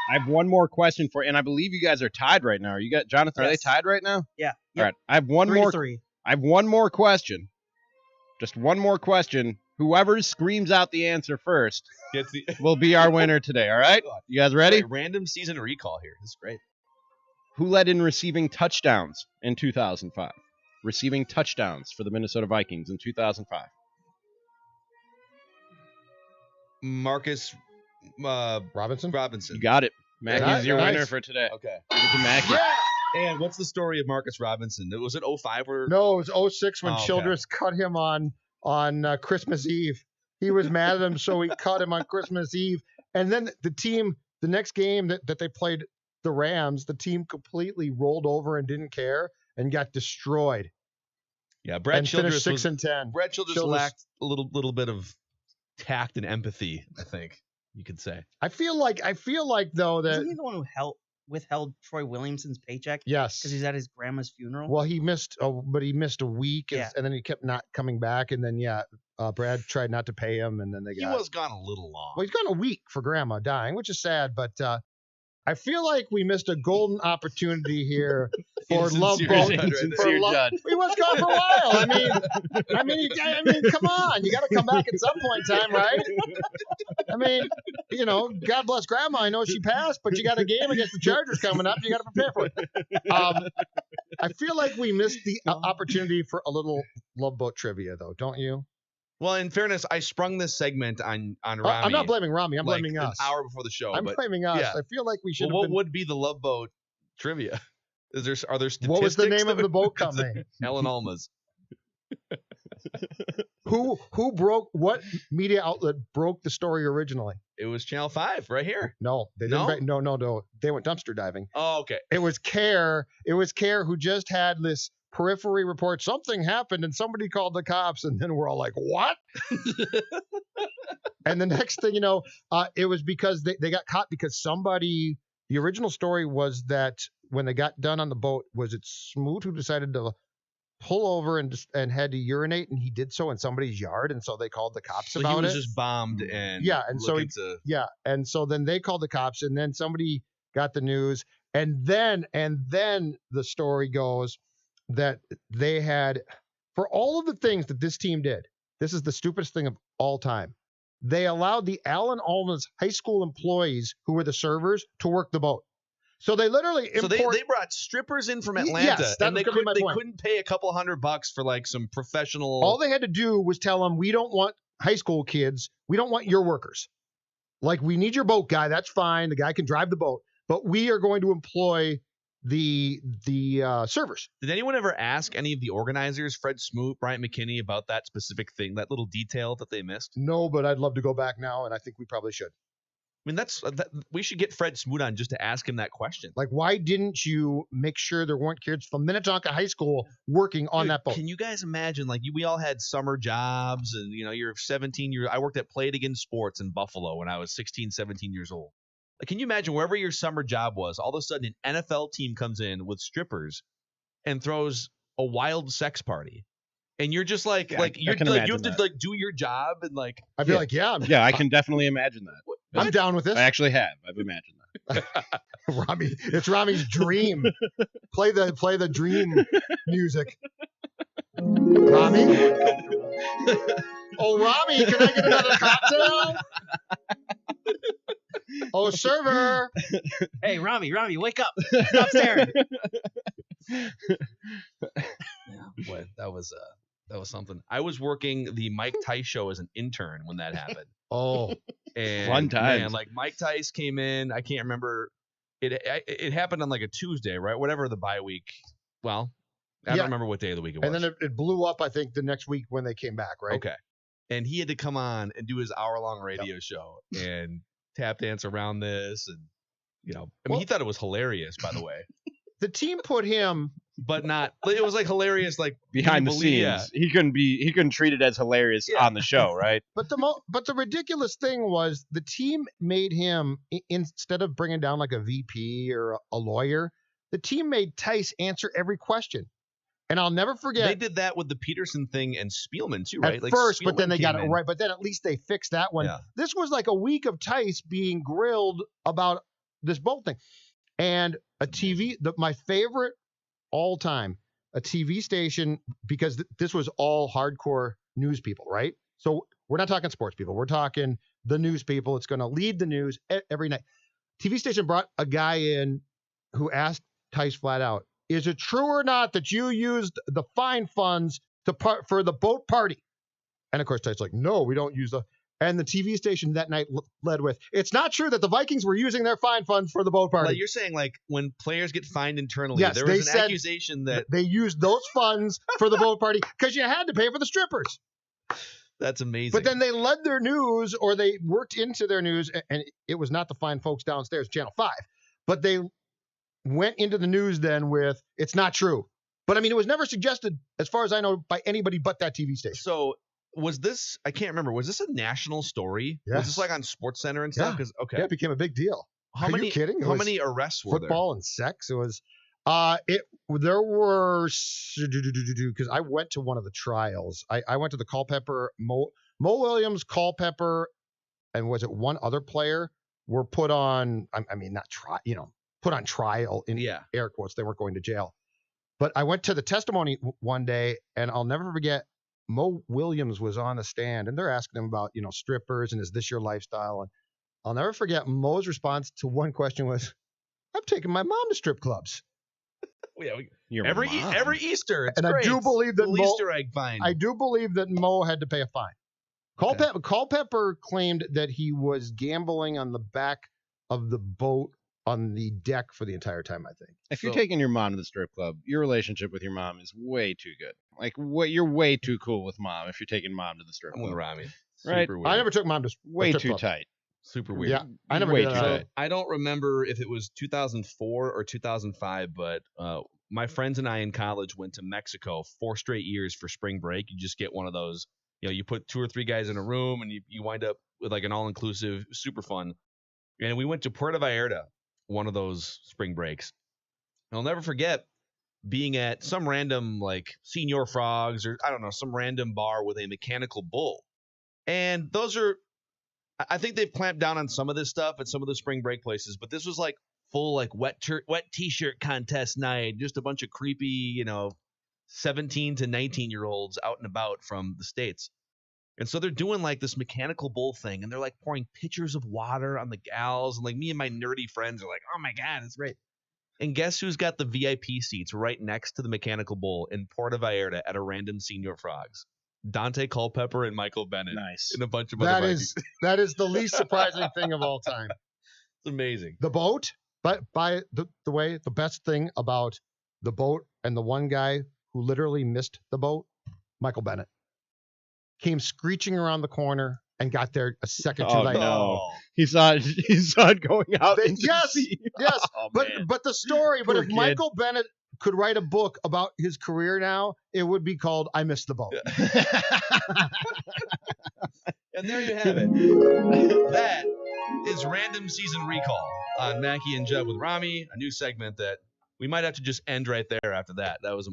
I have one more question for you, and I believe you guys are tied right now. Jonathan? Yes. Are they tied right now? Yeah. Yep. All right. I have one 3-3. I have one more question. Just one more question. Whoever screams out the answer first will be our winner today. All right? You guys ready? Random season recall here. This is great. Who led in receiving touchdowns in 2005? Receiving touchdowns for the Minnesota Vikings in 2005. Marcus Robinson. You got it. Mackey's your winner for today. Okay. Give it to Mackey. Yeah. And what's the story of Marcus Robinson? Was it 05 or? No, it was 06 when Childress cut him on Christmas Eve. He was mad at him, so he cut him on Christmas Eve. And then the next game that they played the Rams, the team completely rolled over and didn't care and got destroyed. Yeah, Brad Childress finished 6-10. Brad Childress lacked a little bit of tact and empathy, I think you could say. I feel like though that Isn't he the one who withheld Troy Williamson's paycheck? Yes, because he's at his grandma's funeral. Well, he missed a week, and then he kept not coming back, and then Brad tried not to pay him, and then he was gone a little long. Well, he's gone a week for grandma dying, which is sad, but I feel like we missed a golden opportunity here for Love Boat. He was gone for a while. I mean, come on, you got to come back at some point in time, right? I mean, God bless Grandma. I know she passed, but you got a game against the Chargers coming up. You got to prepare for it. I feel like we missed the opportunity for a little Love Boat trivia, though, don't you? Well, in fairness, I sprung this segment on Ramie. I'm not blaming Ramie. I'm blaming us. An hour before the show. I'm blaming us. Yeah. I feel like we should. What would be the Love Boat trivia? Are there statistics? What was the name of the boat company? Ellen Alma's. Who broke? What media outlet broke the story originally? It was Channel 5 right here. No, they didn't. No. They went dumpster diving. Oh, okay. It was CARE. It was CARE who just had this periphery report. Something happened and somebody called the cops, and then we're all like, what? And the next thing you know, it was because they got caught because somebody. The original story was that when they got done on the boat, was it Smoot who decided to pull over and had to urinate, and he did so in somebody's yard, and so they called the cops about it. He was just bombed and and so then they called the cops, and then somebody got the news, and then the story goes that they had, for all of the things that this team did, this is the stupidest thing of all time. They allowed the Allen Alma's high school employees, who were the servers, to work the boat. So they literally they brought strippers in from Atlanta, yes, and they couldn't pay a couple $100 for like some professional. All they had to do was tell them, we don't want high school kids. We don't want your workers. Like, we need your boat guy. That's fine. The guy can drive the boat, but we are going to employ the servers. Did anyone ever ask any of the organizers, Fred Smoot, Bryant McKinney, about that specific thing, that little detail that they missed? No, but I'd love to go back now, and I think we probably should. I mean, we should get Fred Smoot on just to ask him that question. Like, why didn't you make sure there weren't kids from Minnetonka High School working on that boat? Can you guys imagine, like, we all had summer jobs, and, you're 17 years. I worked at Play It Again Sports in Buffalo when I was 16, 17 years old. Like, can you imagine wherever your summer job was, all of a sudden an NFL team comes in with strippers and throws a wild sex party, and you're just like, you have to do your job, and like, I'd be like, yeah, I can definitely imagine that. I'm down with this. I actually have. I've imagined that. Ramie, it's Ramie's dream. Play the dream music. Ramie? Oh, Ramie, can I get another cocktail? Oh, server. Hey, Ramie, wake up. Stop staring. Yeah, boy, that was something. I was working the Mike Tice show as an intern when that happened. Oh, and fun times. Man, like, Mike Tice came in. I can't remember. It happened on like a Tuesday, right? Whatever the bye week. Well, I don't remember what day of the week it was. And then it blew up, I think, the next week when they came back, right? Okay. And he had to come on and do his hour-long radio show and tap dance around this, and he thought it was hilarious, by the way. The team put him, but not. It was like hilarious, like behind the scenes. Yeah. He couldn't treat it as hilarious on the show, right? But the ridiculous thing was the team made him, instead of bringing down like a VP or a lawyer, the team made Tice answer every question. And I'll never forget. They did that with the Peterson thing and Spielman too, right? At first, but then they got it right. But then at least they fixed that one. Yeah. This was like a week of Tice being grilled about this boat thing. And a TV, my favorite all time, a TV station, because this was all hardcore news people, right? So we're not talking sports people. We're talking the news people. It's going to lead the news every night. TV station brought a guy in who asked Tice flat out, is it true or not that you used the fine funds for the boat party? And of course, Tice's like, no, we don't use the. And the TV station that night led with, it's not true that the Vikings were using their fine funds for the boat party. Like you're saying, like when players get fined internally, yes, there was an accusation that they used those funds for the boat party because you had to pay for the strippers. That's amazing. But then they led their news, or they worked into their news, and it was not the fine folks downstairs, Channel 5, but they went into the news then with, it's not true. But I mean, it was never suggested, as far as I know, by anybody but that TV station. So was this, I can't remember, was this a national story? Yes. Was this like on SportsCenter and stuff? Yeah. Yeah, it became a big deal. Are you kidding? How many arrests were there? Football and sex. It was, there were, because I went to one of the trials. I went to the Culpepper, Mo Williams, Culpepper, and was it one other player were put on, I mean, not try, put on trial in air quotes. They weren't going to jail. But I went to the testimony one day, and I'll never forget, Mo Williams was on the stand, and they're asking him about, strippers, and is this your lifestyle? And I'll never forget Mo's response to one question was, I'm taking my mom to strip clubs. Every Easter. It's and great. I do believe that Easter egg fine. I do believe that Mo had to pay a fine. Culpepper claimed that he was gambling on the back of the boat on the deck for the entire time, I think. If you're taking your mom to the strip club, your relationship with your mom is way too good. Like, you're way too cool with mom if you're taking mom to the strip club. I'm with Ramie. Right? Super weird. I never took mom to way strip too club. tight. Super weird. Yeah, I never way did too that. tight. I don't remember if it was 2004 or 2005, but my friends and I in college went to Mexico 4 straight years for spring break. You just get one of those, you put 2 or 3 guys in a room and you wind up with like an all-inclusive, super fun. And we went to Puerto Vallarta, one of those spring breaks. I'll never forget being at some random like Senior Frogs or I don't know, some random bar with a mechanical bull. And those are, I think they've clamped down on some of this stuff at some of the spring break places, but this was like full like wet t-shirt contest night, just a bunch of creepy, 17 to 19-year-olds out and about from the States. And so they're doing like this mechanical bull thing, and they're like pouring pitchers of water on the gals, and like me and my nerdy friends are like, oh my God, it's great. And guess who's got the VIP seats right next to the mechanical bull in Puerto Vallarta at a random Senior Frogs? Dante Culpepper and Michael Bennett. Nice. And a bunch of other Vikings. That is the least surprising thing of all time. It's amazing. The boat, but by the way, the best thing about the boat and the one guy who literally missed the boat, Michael Bennett, came screeching around the corner and got there a second too late. No. He saw it going out. Yes. Oh, but the story. Poor But if kid. Michael Bennett could write a book about his career now, it would be called "I Missed the Boat." And there you have it. That is Random Season Recall on Mackey and Judd with Ramie, a new segment that we might have to just end right there after that. That was